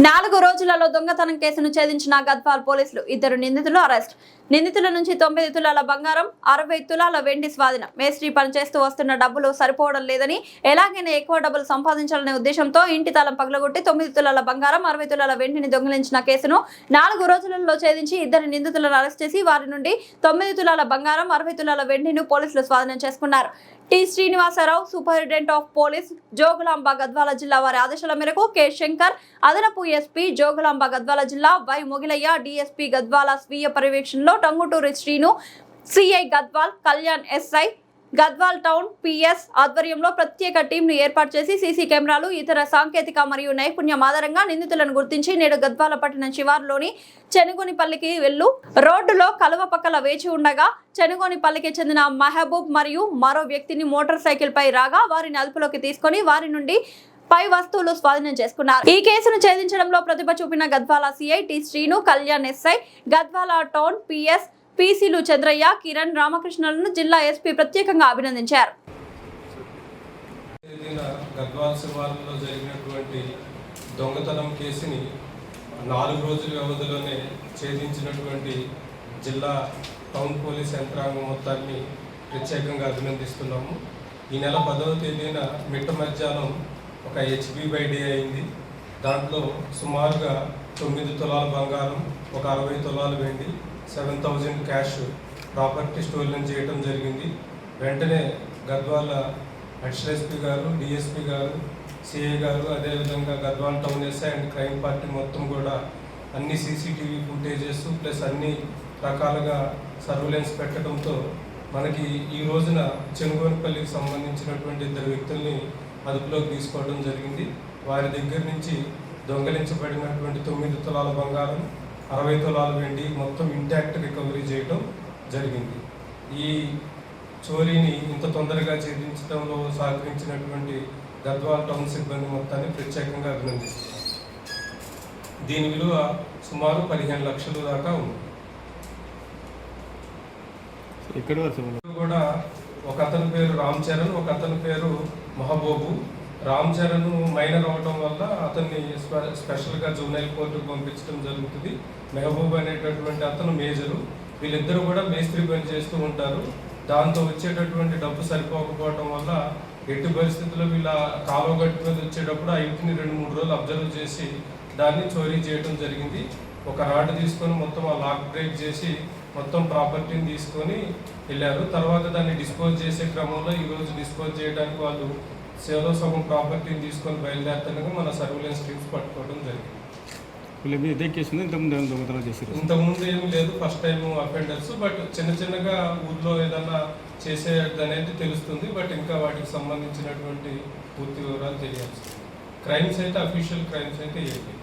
4 రోజులలో దొంగతనం కేసును ఛేదించిన గద్వాల్ పోలీసులు. 2 నిందితులు అరెస్ట్. నిందితుల నుంచి 9 తులాల బంగారం, 60 తులాల వెండి స్వాధీనం. మేస్త్రీ పనిచేస్తూ వస్తున్న డబ్బులు సరిపోవడం లేదని, ఎలాగైనా ఎక్కువ డబ్బులు సంపాదించాలనే ఉద్దేశంతో ఇంటి తాళం పగలగొట్టి 9 తులాల బంగారం, 60 తులాల వెండిని దొంగిలించిన కేసును 4 రోజులలో ఛేదించి 2 నిందితులను అరెస్ట్ చేసి వారి నుండి 9 తులాల బంగారం, 60 తులాల వెండిని పోలీసులు స్వాధీనం చేసుకున్నారు. T Srinivasarao, superintendent of police Jogulamba Gadwal జిల్లా వారి ఆదేశాల మేరకు కె శంకర్, అదనపు ఎస్పీ జోగులాంబ గద్వాల జిల్లా వై మొగిలయ్య, డిఎస్పీ గద్వాల స్వీయ పర్యవేక్షణలో Tanguturi Srinu, CI Gadwal Kalyan, SI Gadwal town PS ఆధ్వర్యంలో ప్రత్యేక టీంను ఏర్పాటు చేసి సీసీ కెమెరాలు, ఇతర సాంకేతిక మరియు నైపుణ్యం ఆధారంగా నిందితులను గుర్తించి నేడు గద్వాల పట్టణం శివారులోని చెనుగోనిపల్లికి వెళ్ళు రోడ్డులో కలువ పక్కల వేచి ఉండగా చెనుగోనిపల్లికి చెందిన మహబూబ్ మరియు మరో వ్యక్తిని మోటార్ సైకిల్ పై రాగా వారిని అదుపులోకి తీసుకొని వారి నుండి పై వస్తువులు స్వాధీనం చేసుకున్నారు. ఈ కేసును ఛేదించడంలో ప్రతిభ చూపిన Gadwal CI T Srinu, Kalyan, SI Gadwal town PS పీసీలు చంద్రయ్య, కిరణ్, రామకృష్ణలను జిల్లా ఎస్పీ ప్రత్యేకంగా అభినందించారు. గద్వాల్ శివారులో జరిగినటువంటి దొంగతనం కేసుని 4 రోజుల వ్యవధిలోనే ఛేదించినటువంటి జిల్లా టౌన్ పోలీస్ యంత్రాంగం మొత్తాన్ని ప్రత్యేకంగా అభినందిస్తున్నాము. ఈ నెల 10వ తేదీన మిట్ట మధ్యాహ్నం ఒక HB/D అయింది. దాంట్లో సుమారుగా 9 తులాల బంగారం, ఒక 60 తులాల వెండి, 7,000 క్యాష్ ప్రాపర్టీ స్టోలన్ చేయడం జరిగింది. వెంటనే గద్వాల అడిషనల్ ఎస్పీ గారు, డిఎస్పీ గారు, సిఐ గారు, అదేవిధంగా Gadwal town SI and crime party మొత్తం కూడా అన్ని సీసీటీవీ ఫుటేజెస్ ప్లస్ అన్ని రకాలుగా సర్వేలెన్స్ పెట్టడంతో మనకి ఈ రోజున చెనుగోనిపల్లికి సంబంధించినటువంటి 2 వ్యక్తుల్ని అదుపులోకి తీసుకోవడం జరిగింది. వారి దగ్గర నుంచి దొంగలించబడినటువంటి 9 తులాల బంగారం, 60 తులాల వెండి మొత్తం ఇంటాక్ట్ రికవరీ చేయడం జరిగింది. ఈ చోరీని ఇంత తొందరగా ఛేదించడంలో సహకరించినటువంటి గద్వాల్ టౌన్ సిబ్బంది మొత్తాన్ని ప్రత్యేకంగా అభినందిస్తున్నాం. దీని విలువ సుమారు 15 లక్షల దాకా ఉంది. కూడా ఒక అతని పేరు రామ్ చరణ్, ఒక అతని పేరు మహబూబు. రామ్ చరణ్ మైనర్ అవడం వల్ల అతన్ని స్పెషల్గా జూనైల్ కోర్టుకు పంపించడం జరుగుతుంది. మెహబూబ్ అనేటటువంటి అతను మేజరు. వీళ్ళిద్దరూ కూడా మేస్త్రి పని చేస్తూ ఉంటారు. దాంతో వచ్చేటటువంటి డబ్బు సరిపోకపోవడం వల్ల ఎట్టి పరిస్థితుల్లో వీళ్ళ కాలువ గట్టు మీద వచ్చేటప్పుడు ఆ ఇంటిని 2-3 రోజులు అబ్జర్వ్ చేసి దాన్ని చోరీ చేయడం జరిగింది. ఒక రాడ్ తీసుకొని మొత్తం ఆ లాక్ బ్రేక్ చేసి మొత్తం ప్రాపర్టీని తీసుకొని వెళ్ళారు. తర్వాత దాన్ని డిస్పోజ్ చేసే క్రమంలో ఈరోజు డిస్పోజ్ చేయడానికి వాళ్ళు సేవలో సగం ప్రాపర్టీని తీసుకొని బయలుదేరుతుండగా మన సర్వేలెన్స్ టీమ్స్ పట్టుకోవడం జరిగింది. ఇంతకుముందు ఏమీ లేదు, ఫస్ట్ టైం అఫెండర్స్. బట్ చిన్నగా ఊర్లో ఏదైనా చేసేది అనేది తెలుస్తుంది. బట్ ఇంకా వాటికి సంబంధించినటువంటి పూర్తి వివరాలు తెలియాల్సింది. క్రైమ్స్ అయితే అఫీషియల్ క్రైమ్స్ అయితే ఏంటి